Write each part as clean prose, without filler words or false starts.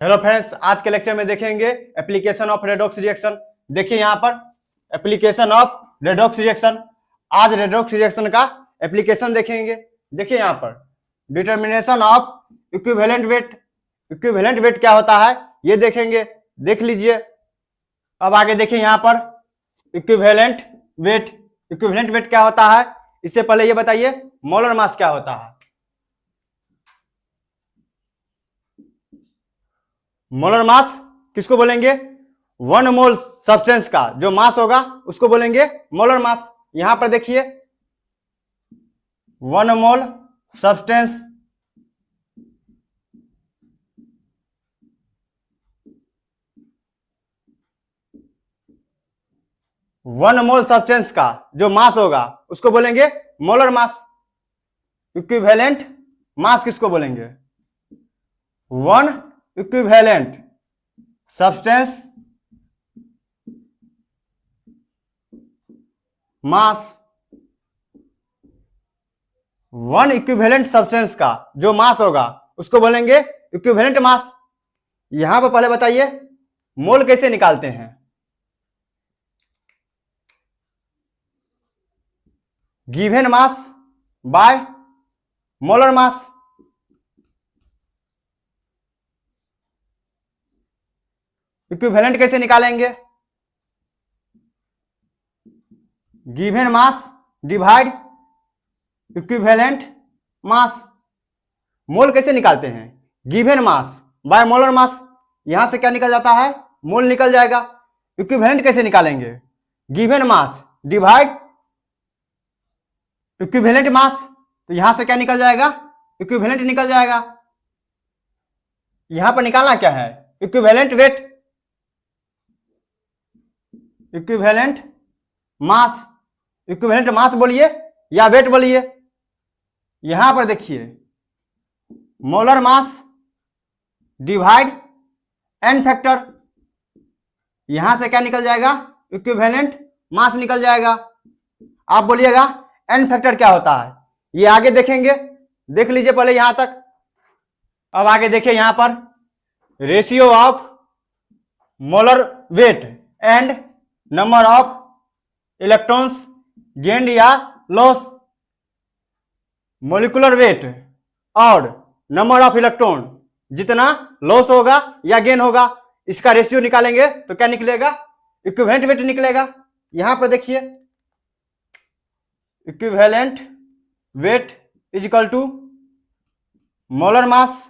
Hello friends, आज के lecture में देखेंगे एप्लीकेशन ऑफ रेडॉक्स रिएक्शन। देखिए यहाँ पर एप्लीकेशन ऑफ रेडॉक्स रिएक्शन। आज रेडॉक्स रिएक्शन का एप्लीकेशन देखेंगे। देखिए यहाँ पर determination of equivalent weight. Equivalent wait क्या होता है ये देखेंगे, देख लीजिए। अब आगे देखिए यहाँ पर इक्विवेलेंट वेट। इक्विवेलेंट वेट क्या होता है, इससे पहले ये बताइए मोलर मास क्या होता है। मोलर मास किसको बोलेंगे? 1 मोल सब्सटेंस का जो मास होगा उसको बोलेंगे मोलर मास। यहां पर देखिए 1 मोल सब्सटेंस, वन मोल सब्सटेंस का जो मास होगा उसको बोलेंगे मोलर मास। इक्विवेलेंट मास किसको बोलेंगे? 1 इक्विवेलेंट सब्सटेंस मास। 1 इक्विवेलेंट सब्सटेंस का जो मास होगा उसको बोलेंगे इक्विवेलेंट मास। यहां पर पहले बताइए मोल कैसे निकालते हैं। Given mass by molar mass. Equivalent कैसे निकालेंगे? Given mass divide equivalent mass. Mole कैसे निकालते हैं? Given mass by molar mass. यहां से क्या निकल जाता है? मोल निकल जाएगा। इक्विवेलेंट कैसे निकालेंगे? गिवन मास डिवाइड इक्विवेलेंट मास। तो यहां से क्या निकल जाएगा? इक्विवेलेंट निकल जाएगा। यहां पर निकालना क्या है? Equivalent weight, equivalent mass. Equivalent mass बोलिए या वेट बोलिए। यहां पर देखिए molar mass divide n factor. यहां से क्या निकल जाएगा? इक्विवेलेंट मास निकल जाएगा। आप बोलिएगा एन फैक्टर क्या होता है, ये आगे देखेंगे, देख लीजिए पहले यहां तक। अब आगे देखिए यहां पर ratio of molar weight and number of electrons gained या लॉस। मोलिकुलर वेट और नंबर ऑफ इलेक्ट्रॉन जितना लॉस होगा या गेन होगा, इसका रेशियो निकालेंगे तो क्या निकलेगा? इक्विवेलेंट वेट निकलेगा। यहां पर देखिए equivalent weight is equal to molar mass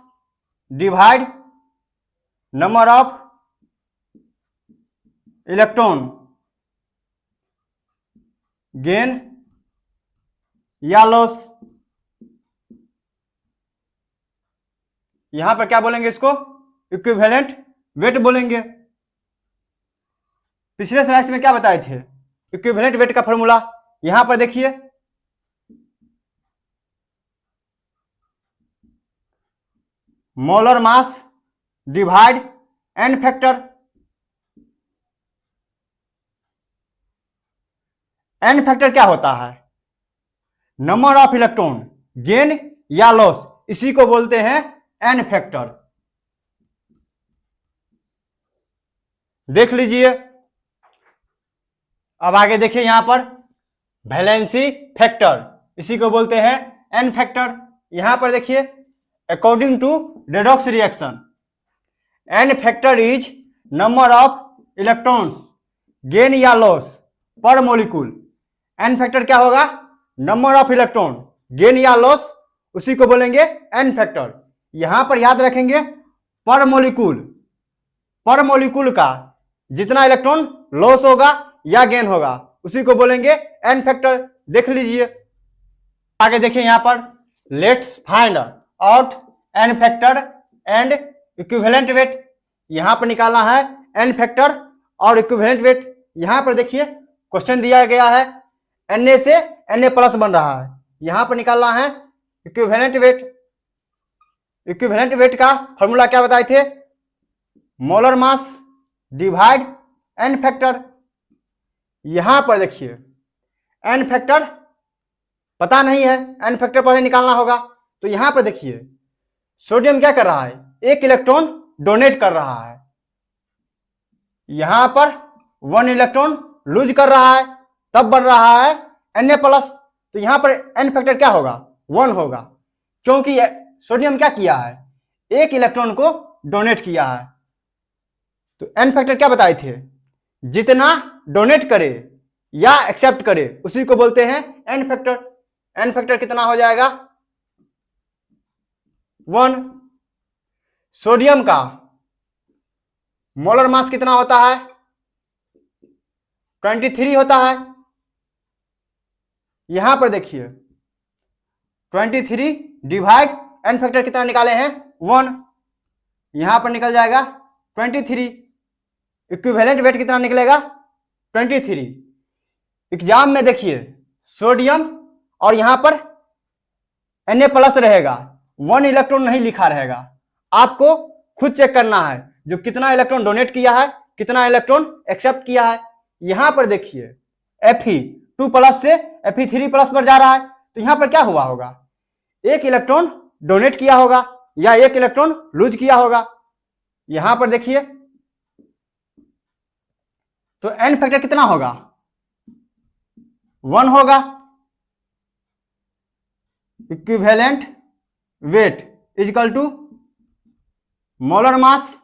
divide number of electron gain या लॉस। यहां पर क्या बोलेंगे? इसको इक्विवेलेंट वेट बोलेंगे। पिछले स्लाइड में क्या बताए थे? इक्विवेलेंट वेट का फॉर्मूला यहां पर देखिए molar mass divide n factor. N factor क्या होता है? नंबर ऑफ इलेक्ट्रॉन गेन या लॉस, इसी को बोलते हैं एन फैक्टर। देख लीजिए। अब आगे देखिए यहां पर वैलेंसी फैक्टर, इसी को बोलते हैं एन फैक्टर। यहां पर देखिए according to redox reaction n factor is number of electrons gain या loss per molecule. N factor क्या होगा? नंबर ऑफ इलेक्ट्रॉन गेन या लॉस, उसी को बोलेंगे एन फैक्टर। यहां पर याद रखेंगे पर मोलिक्यूल, पर मोलिक्यूल का जितना इलेक्ट्रॉन लॉस होगा या गेन होगा उसी को बोलेंगे एन फैक्टर। देख लीजिए। आगे देखिए यहां पर let's find out n factor and equivalent weight. यहां पर निकालना है एन फैक्टर और इक्विवेलेंट वेट। यहां पर देखिए क्वेश्चन दिया गया है Na से Na प्लस बन रहा है, यहां पर निकालना है इक्विवेलेंट वेट। इक्विवेलेंट वेट का फॉर्मूला क्या बताए थे? Molar mass divide n factor. यहां पर देखिए एन फैक्टर पता नहीं है, एन फैक्टर पहले निकालना होगा। तो यहां पर देखिए सोडियम क्या कर रहा है? एक इलेक्ट्रॉन डोनेट कर रहा है, यहां पर 1 इलेक्ट्रॉन लूज कर रहा है, तब बन रहा है Na+। तो यहां पर n फैक्टर क्या होगा? 1 होगा, क्योंकि सोडियम क्या किया है? 1 इलेक्ट्रॉन को डोनेट किया है। तो n फैक्टर क्या बताए थे? जितना डोनेट करे या एक्सेप्ट करे उसी को बोलते हैं n फैक्टर। n फैक्टर कितना हो जाएगा? 1। सोडियम का मोलर मास कितना होता है? 23 होता है। यहां पर देखिए 23 डिवाइड n फैक्टर कितना निकाले हैं? 1। यहां पर निकल जाएगा 23। इक्विवेलेंट वेट कितना निकलेगा? 23। एग्जाम में देखिए सोडियम और यहां पर Na+ रहेगा, 1 इलेक्ट्रॉन नहीं लिखा रहेगा। आपको खुद चेक करना है जो कितना इलेक्ट्रॉन डोनेट किया है, कितना इलेक्ट्रॉन एक्सेप्ट किया है। यहां पर देखिए Fe2+ से Fe3+ पर जा रहा है, तो यहां पर क्या हुआ होगा? 1 इलेक्ट्रॉन डोनेट किया होगा या 1 इलेक्ट्रॉन लूज किया होगा। यहां पर देखिए तो n फैक्टर कितना होगा? 1 होगा। Equivalent weight equal to molar mass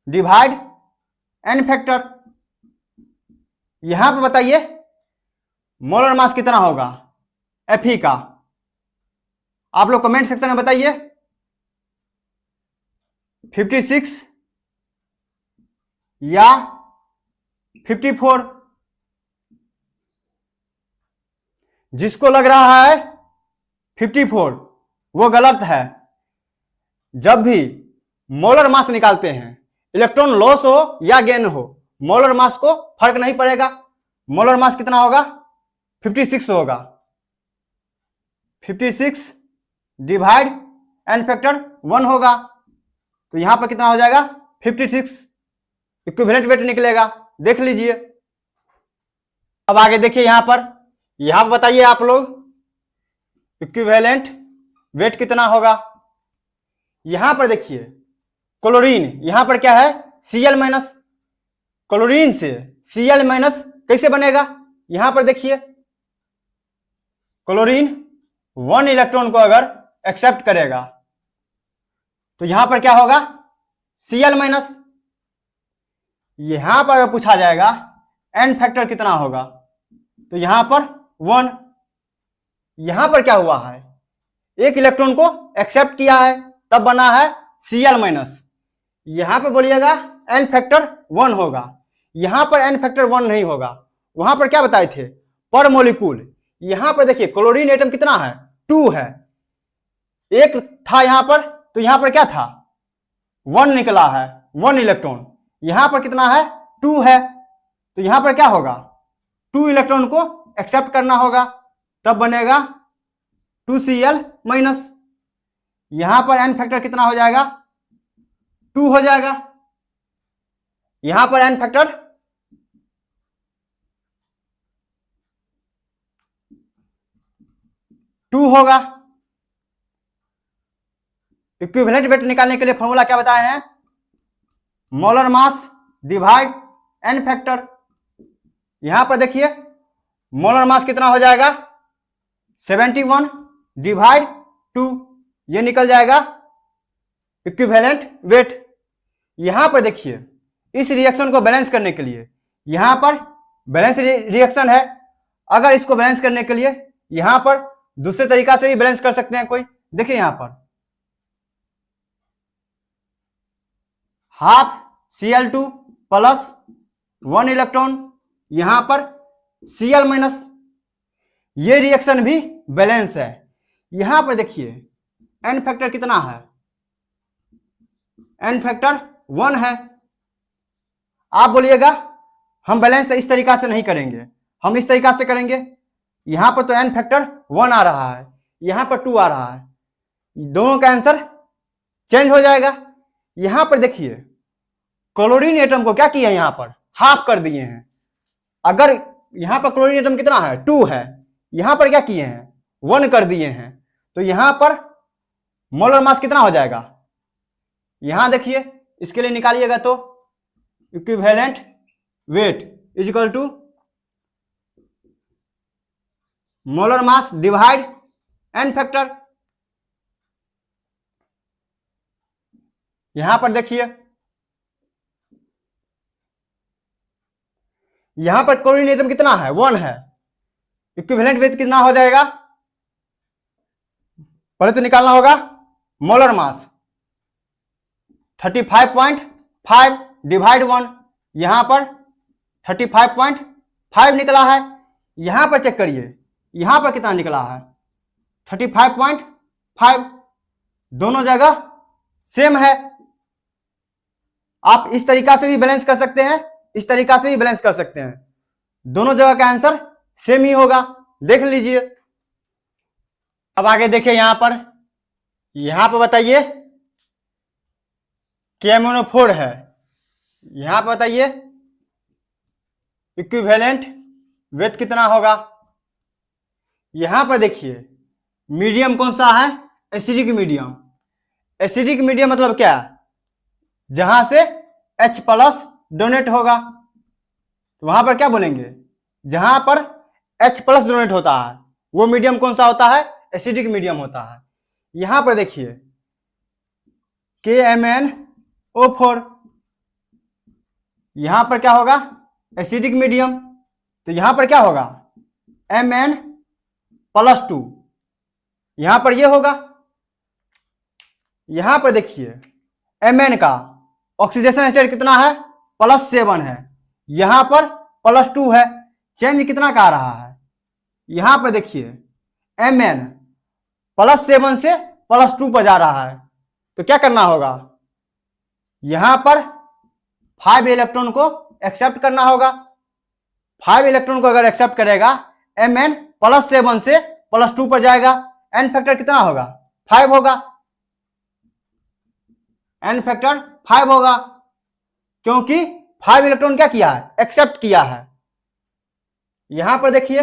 divide n factor. यहां पर बताइए मोलर मास कितना होगा Fe का? आप लोग कमेंट सेक्शन में बताइए। 56 या 54? जिसको लग रहा है 54 वो गलत है। जब भी मोलर मास निकालते हैं, इलेक्ट्रॉन लॉस हो या गेन हो, मोलर मास को फर्क नहीं पड़ेगा। मोलर मास कितना होगा? 56 होगा। 56 डिवाइड n फैक्टर 1 होगा, तो यहां पर कितना हो जाएगा? 56। इक्विवेलेंट वेट निकलेगा, देख लीजिए। अब आगे देखिए यहां बताइए आप लोग इक्विवेलेंट वेट कितना होगा। यहां पर देखिए क्लोरीन, यहां पर क्या है? Cl-। क्लोरीन से Cl- कैसे बनेगा? यहां पर देखिए क्लोरीन 1 इलेक्ट्रॉन को अगर एक्सेप्ट करेगा तो यहां पर क्या होगा? Cl-। यहां पर अगर पूछा जाएगा n फैक्टर कितना होगा, तो यहां पर 1। यहां पर क्या हुआ है? 1 इलेक्ट्रॉन को एक्सेप्ट किया है, तब बना है Cl-। यहां पर बोलिएगा n फैक्टर 1 होगा। यहां पर n फैक्टर 1 नहीं होगा। वहां पर क्या बताए थे? पर मोलिक्यूल। यहां पर देखिए क्लोरीन एटम कितना है? 2 है। 1 था यहां पर, तो यहां पर क्या था? 1 निकला है, 1 इलेक्ट्रॉन। यहां पर कितना है? 2 है, तो यहां पर क्या होगा? 2 इलेक्ट्रॉन को एक्सेप्ट करना होगा, तब बनेगा 2Cl-। यहां पर n फैक्टर कितना हो जाएगा? 2 हो जाएगा। यहां पर n फैक्टर 2 होगा। इक्विवेलेंट वेट निकालने के लिए फॉर्मूला क्या बताए हैं? Molar mass divide n factor. यहां पर देखिए मोलर मास कितना हो जाएगा? 71 डिवाइड 2, ये निकल जाएगा इक्विवेलेंट वेट। यहां पर देखिए इस रिएक्शन को बैलेंस करने के लिए यहां पर बैलेंस रिएक्शन है। अगर इसको बैलेंस करने के लिए यहां पर दूसरे तरीका से भी बैलेंस कर सकते हैं कोई। देखिए यहां पर हाफ Cl2 प्लस 1 इलेक्ट्रॉन, यहां पर Cl-। ये रिएक्शन भी बैलेंस है। यहां पर देखिए n फैक्टर कितना है? n फैक्टर 1 है। आप बोलिएगा हम बैलेंस इस तरीका से नहीं करेंगे, हम इस तरीका से करेंगे। यहां पर तो n फैक्टर 1 आ रहा है, यहां पर 2 आ रहा है, दोनों का आंसर चेंज हो जाएगा। यहां पर देखिए क्लोरीन एटम को क्या किया? यहां पर हाफ कर दिए हैं। अगर यहां पर क्लोरीन एटम कितना है? 2 है, यहां पर क्या किए हैं? 1 कर दिए हैं, तो यहां पर मोलर मास कितना हो जाएगा? यहां देखिए, इसके लिए निकालिएगा तो equivalent weight is equal to molar mass divide n factor. यहां पर देखिए, यहां पर कोऑर्डिनेट कितना है, 1 है। इक्विवेलेंट वेट कितना हो जाएगा, पहले तो निकालना होगा मोलर मास 35.5 डिवाइड 1, यहां पर 35.5 निकला है। यहां पर चेक करिए, यहां पर कितना निकला है, 35.5। दोनों जगह सेम है। आप इस तरीका से भी बैलेंस कर सकते हैं, इस तरीका से भी बैलेंस कर सकते हैं, दोनों जगह का आंसर सेम ही होगा, देख लीजिए। अब आगे देखिए, यहां पर बताइए KMnO4 है, यहां पर बताइए इक्विवेलेंट वेट कितना होगा। यहां पर देखिए मीडियम कौन सा है, एसिडिक मीडियम। एसिडिक मीडियम मतलब क्या, जहां से H+ डोनेट होगा, तो वहां पर क्या बोलेंगे, जहां पर H+ डोनेट होता है वो मीडियम कौन सा होता है, एसिडिक मीडियम होता है। यहां पर देखिए KMnO4, यहां पर क्या होगा, एसिडिक मीडियम, तो यहां पर क्या होगा Mn+2, यहां पर ये होगा। यहां पर देखिए Mn का ऑक्सीडेशन स्टेट कितना है, +7 है, यहां पर +2 है, चेंज कितना का आ रहा है। यहां पर देखिए Mn +7 से +2 पर जा रहा है, तो क्या करना होगा, यहां पर 5 इलेक्ट्रॉन को एक्सेप्ट करना होगा। 5 इलेक्ट्रॉन को अगर एक्सेप्ट करेगा, Mn +7 से +2 पर जाएगा, एन फैक्टर कितना होगा, 5 होगा, एन फैक्टर 5 होगा, क्योंकि 5 इलेक्ट्रॉन क्या किया है, एक्सेप्ट किया है। यहां पर देखिए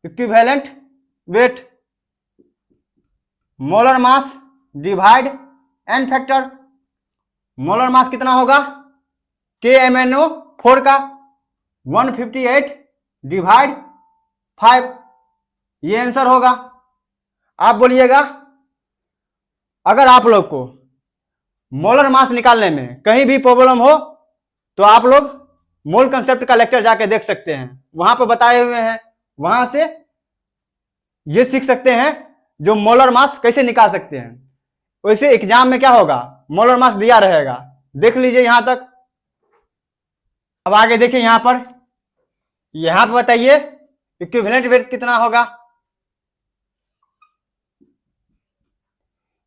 equivalent weight molar mass divide n factor. Molar mass कितना होगा KMnO4 का 158 डिवाइड 5, ये आंसर होगा। आप बोलिएगा, अगर आप लोग को मोलर मास निकालने में कहीं भी प्रॉब्लम हो तो आप लोग मोल कंसेप्ट का लेक्चर जाके देख सकते हैं, वहां पर बताए हुए हैं, वहां से ये सीख सकते हैं जो मोलर मास कैसे निकाल सकते हैं। वैसे एग्जाम में क्या होगा, मोलर मास दिया रहेगा, देख लीजिए यहां तक। अब आगे देखिए, यहां पर बताइए इक्विवेलेंट वेट कितना होगा।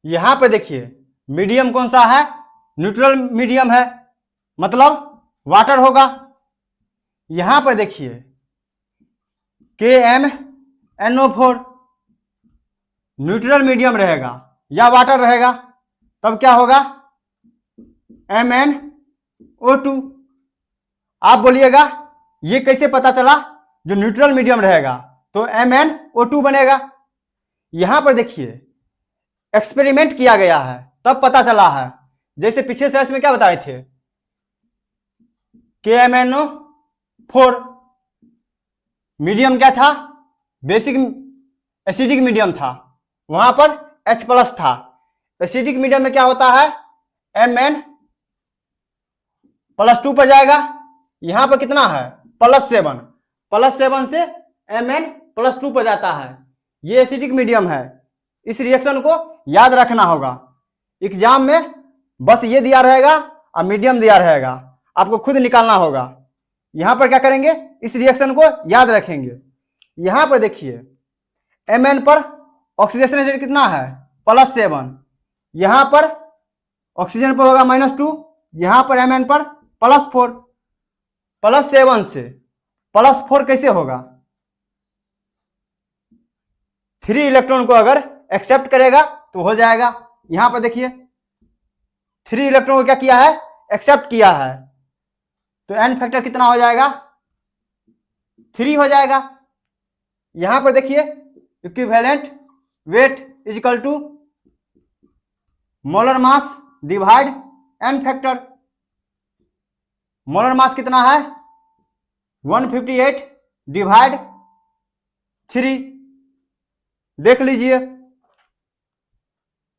यहां पर देखिए मीडियम कौन सा है, न्यूट्रल मीडियम है, मतलब वाटर होगा। यहां पर देखिए KMnO4 न्यूट्रल मीडियम रहेगा या वाटर रहेगा, तब क्या होगा MnO2। आप बोलिएगा ये कैसे पता चला, जो न्यूट्रल मीडियम रहेगा तो MnO2 बनेगा। यहां पर देखिए एक्सपेरिमेंट किया गया है तब पता चला है, जैसे पिछले सेशन में क्या बताए थे, KMnO4 मीडियम क्या था, बेसिक एसिडिक मीडियम था, वहां पर H+ था। एसिडिक मीडियम में क्या होता है, Mn+2 पर जाएगा, यहां पर कितना है +7 से Mn+2 पर जाता है, ये एसिडिक मीडियम है। इस रिएक्शन को याद रखना होगा, एग्जाम में बस ये दिया रहेगा और मीडियम दिया रहेगा, आपको खुद निकालना होगा। यहां पर क्या करेंगे, इस रिएक्शन को याद रखेंगे। यहां पर देखिए Mn पर ऑक्सीडेशन स्टेट कितना है +7, यहां पर ऑक्सीजन पर होगा -2, यहां पर Mn पर +4, +7 से +4 कैसे होगा, 3 इलेक्ट्रॉन को अगर एक्सेप्ट करेगा तो हो जाएगा। यहां पर देखिए 3 इलेक्ट्रॉन को क्या किया है, एक्सेप्ट किया है, तो एन फैक्टर कितना हो जाएगा, 3 हो जाएगा। यहां पर देखिए equivalent weight is equal to molar mass divide n factor. Molar mass कितना है 158 डिवाइड 3, देख लीजिए।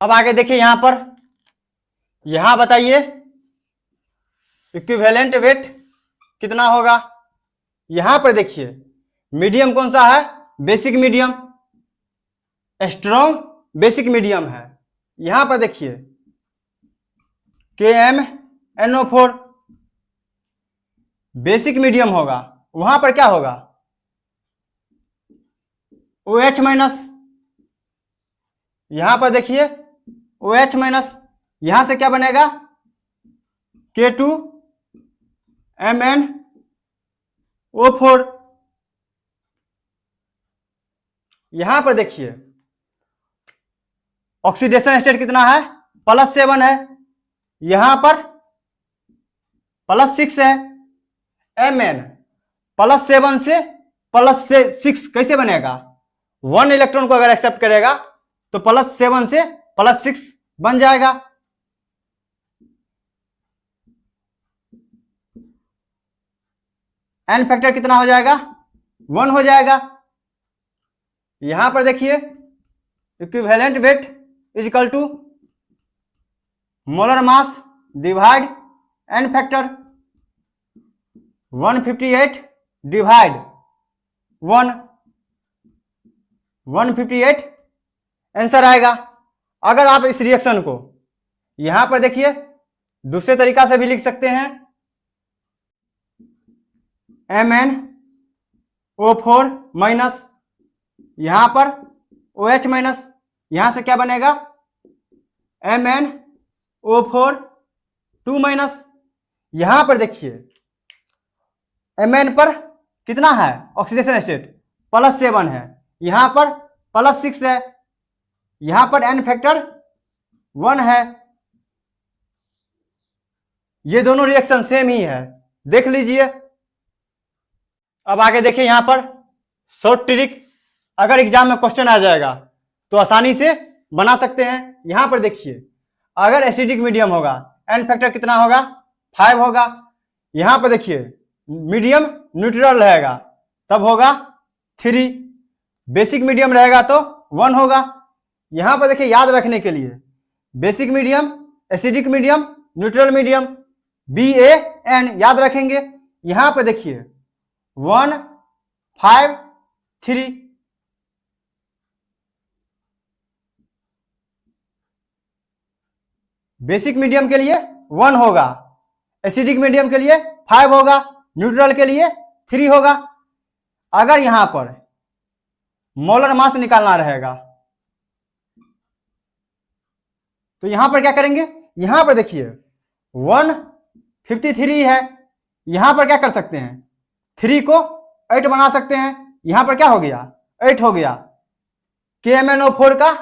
अब आगे देखिए यहां पर, यहां बताइए इक्विवेलेंट वेट कितना होगा। यहां पर देखिए मीडियम कौन सा है, basic medium, strong basic medium है। यहां पर देखिए KmNO4 बेसिक मीडियम होगा, वहां पर क्या होगा OH माइनस। यहां पर देखिए OH माइनस, यहां से क्या बनेगा K2MnO4। यहां पर देखिए ऑक्सीडेशन स्टेट कितना है +7 है, यहां पर +6 है। Mn +7 से +6 कैसे बनेगा, 1 इलेक्ट्रॉन को अगर एक्सेप्ट करेगा तो +7 से +6 बन जाएगा। एन फैक्टर कितना हो जाएगा 1 हो जाएगा। यहां पर देखिए equivalent weight is equal to molar mass divide n factor, 158 divide 1, 158 answer आएगा। अगर आप इस रिएक्शन को यहां पर देखिए दूसरे तरीका से भी लिख सकते हैं, MnO4 माइनस, यहां पर OH माइनस, यहां से क्या बनेगा MnO4 2 माइनस। यहां पर देखिए Mn पर कितना है ऑक्सीडेशन स्टेट +7 है, यहां पर +6 है, यहां पर एन फैक्टर 1 है। ये दोनों रिएक्शन सेम ही है, देख लीजिए। अब आगे देखिए यहां पर शॉर्ट ट्रिक, अगर एग्जाम में क्वेश्चन आ जाएगा तो आसानी से बना सकते हैं। यहां पर देखिए अगर एसिडिक मीडियम होगा एन फैक्टर कितना होगा 5 होगा। यहां पर देखिए मीडियम न्यूट्रल रहेगा तब होगा 3, बेसिक मीडियम रहेगा तो 1 होगा। यहां पर देखिए याद रखने के लिए basic medium, acidic medium, neutral medium, BAN याद रखेंगे। यहां पर देखिए 1 5 3, बेसिक मीडियम के लिए 1 होगा, एसिडिक मीडियम के लिए 5 होगा, न्यूट्रल के लिए 3 होगा। अगर यहां पर मोलर मास निकालना रहेगा तो यहां पर क्या करेंगे, यहां पर देखिए 153 है, यहां पर क्या कर सकते हैं 3 को 8 बना सकते हैं। यहां पर क्या हो गया 8 हो गया। KmNO4 का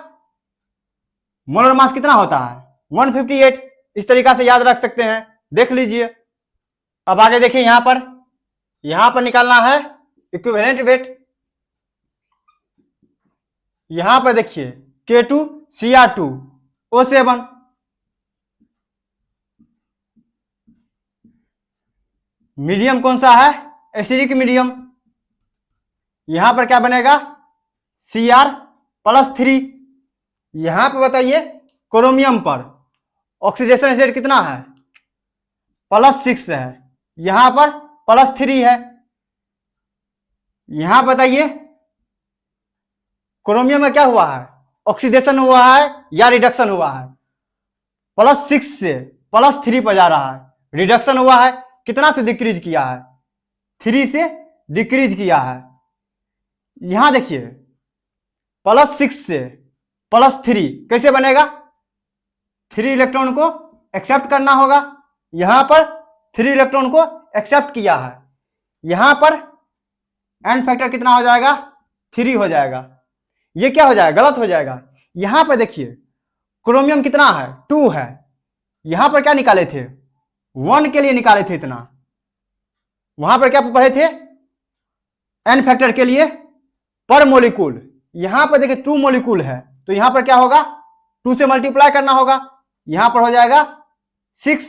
मोलर मास कितना होता है 158, इस तरीका से याद रख सकते हैं, देख लीजिए। अब आगे देखिए यहां पर निकालना है इक्विवेलेंट वेट। यहां पर देखिए K2Cr2O7, मीडियम कौन सा है एसिडिक मीडियम। यहां पर क्या बनेगा Cr+3। यहां पर बताइए क्रोमियम पर ऑक्सीडेशन स्टेट कितना है +6 है, यहां पर +3 है। यहां बताइए क्रोमियम में क्या हुआ है ऑक्सीडेशन हुआ है या रिडक्शन हुआ है, +6 से +3 पर जा रहा है, रिडक्शन हुआ है, कितना से डिक्रीज किया है 3 से डिक्रीज किया है। यहां देखिए +6 से +3 कैसे बनेगा, 3 इलेक्ट्रॉन को एक्सेप्ट करना होगा, यहां पर 3 इलेक्ट्रॉन को एक्सेप्ट किया है, यहां पर एन फैक्टर कितना हो जाएगा 3 हो जाएगा। ये क्या हो जाएगा गलत हो जाएगा। यहां पर देखिए क्रोमियम कितना है 2 है, यहां पर क्या निकाले थे 1 के लिए निकाले थे इतना, वहां पर क्या पढ़े थे एन फैक्टर के लिए पर मोलिक्यूल। यहां पर देखिए 2 मोलिक्यूल है तो यहां पर क्या होगा 2 से मल्टीप्लाई करना होगा, यहां पर हो जाएगा 6,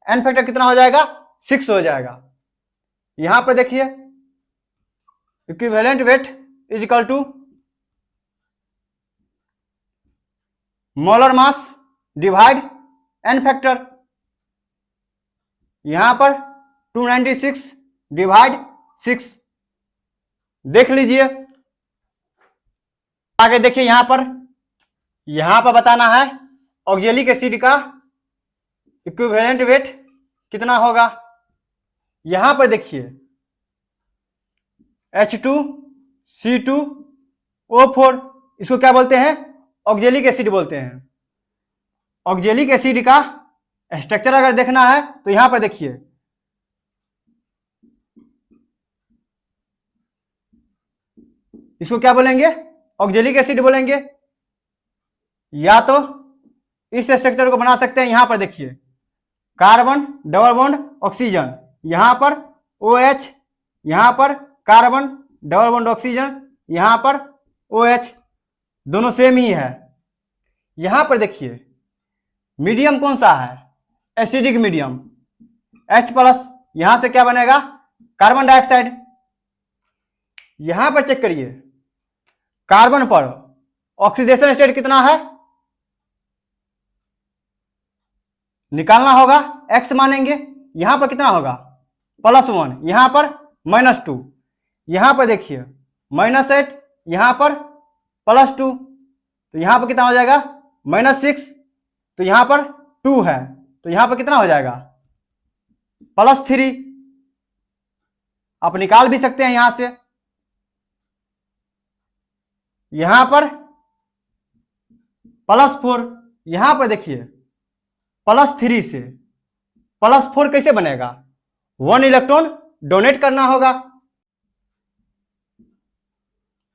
n फैक्टर कितना हो जाएगा 6 हो जाएगा। यहां पर देखिए equivalent weight is equal to molar mass divide n factor, यहां पर 296 डिवाइड 6। देख लीजिए आगे देखिए यहां पर बताना है ऑक्जेलिक एसिड का इक्विवेलेंट वेट कितना होगा। यहां पर देखिए H2C2O4, इसको क्या बोलते हैं ऑक्जेलिक एसिड बोलते हैं। ऑक्जेलिक एसिड का स्ट्रक्चर अगर देखना है तो यहां पर देखिए इसको क्या बोलेंगे ऑक्जेलिक एसिड बोलेंगे। या तो इस स्ट्रक्चर को बना सकते हैं, यहां पर देखिए कार्बन डबल बॉन्ड ऑक्सीजन, यहां पर OH, यहां पर कार्बन डबल बॉन्ड ऑक्सीजन, यहां पर OH, दोनों सेम ही है। यहां पर देखिए मीडियम कौन सा है एसिडिक मीडियम H+, यहां से क्या बनेगा कार्बन डाइऑक्साइड। यहां पर चेक करिए कार्बन पर ऑक्सीडेशन स्टेट कितना है, निकालना होगा, X मानेंगे, यहां पर कितना होगा +1, यहां पर -2, यहां पर देखिए -8, यहां पर +2, तो यहां पर कितना हो जाएगा -6, तो यहां पर 2 है, तो यहां पर कितना हो जाएगा +3। आप निकाल भी सकते हैं यहां से। यहां पर +4, यहां पर देखिए +3 से +4 कैसे बनेगा, 1 इलेक्ट्रॉन डोनेट करना होगा।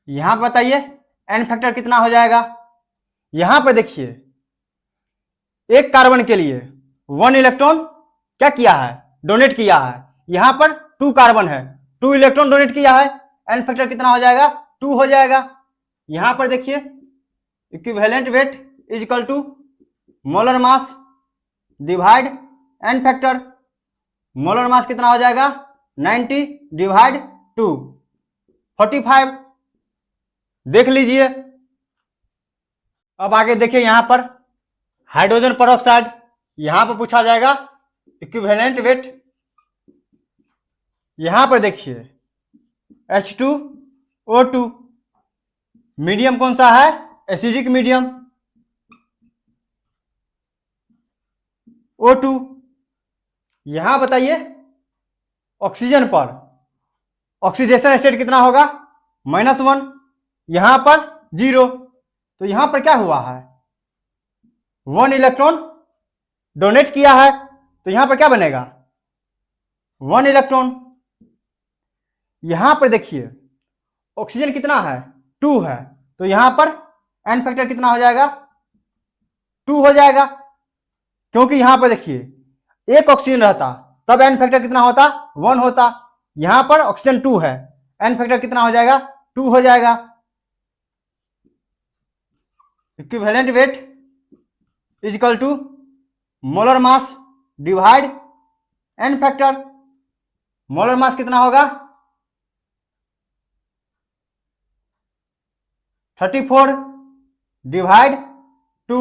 यहां बताइए n फैक्टर कितना हो जाएगा। यहां पर देखिए एक कार्बन के लिए 1 इलेक्ट्रॉन क्या किया है डोनेट किया है, यहां पर 2 कार्बन है, 2 इलेक्ट्रॉन डोनेट किया है, n फैक्टर कितना हो जाएगा 2 हो जाएगा। यहां पर देखिए equivalent weight is equal to molar mass divide n factor, molar mass कितना हो जाएगा 90 डिवाइड 2 45। देख लीजिए अब आगे देखिए यहां पर हाइड्रोजन परऑक्साइड, यहां पर पूछा जाएगा इक्विवेलेंट वेट। यहां पर देखिए H2O2, मीडियम कौन सा है एसिडिक मीडियम O2। यहां बताइए ऑक्सीजन पर ऑक्सीडेशन स्टेट कितना होगा -1, यहां पर 0, तो यहां पर क्या हुआ है 1 इलेक्ट्रॉन डोनेट किया है, तो यहां पर क्या बनेगा 1 इलेक्ट्रॉन। यहां पर देखिए ऑक्सीजन कितना है 2 है, तो यहां पर n फैक्टर कितना हो जाएगा 2 हो जाएगा, क्योंकि यहां पर देखिए एक ऑक्सीजन रहता तब n फैक्टर कितना होता 1 होता, यहां पर ऑक्सीजन 2 है, n फैक्टर कितना हो जाएगा 2 हो जाएगा। Equivalent weight is equal to molar mass divide n factor, molar mass कितना होगा 34 डिवाइड 2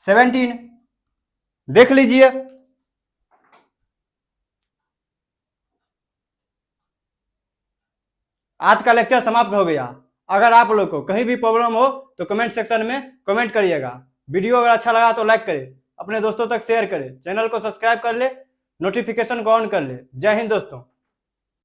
17। देख लीजिए आज का लेक्चर समाप्त हो गया। अगर आप लोग को कहीं भी प्रॉब्लम हो तो कमेंट सेक्शन में कमेंट करिएगा। वीडियो अगर अच्छा लगा तो लाइक करें, अपने दोस्तों तक शेयर करें, चैनल को सब्सक्राइब कर ले, नोटिफिकेशन को ऑन कर ले। जय हिंद दोस्तों।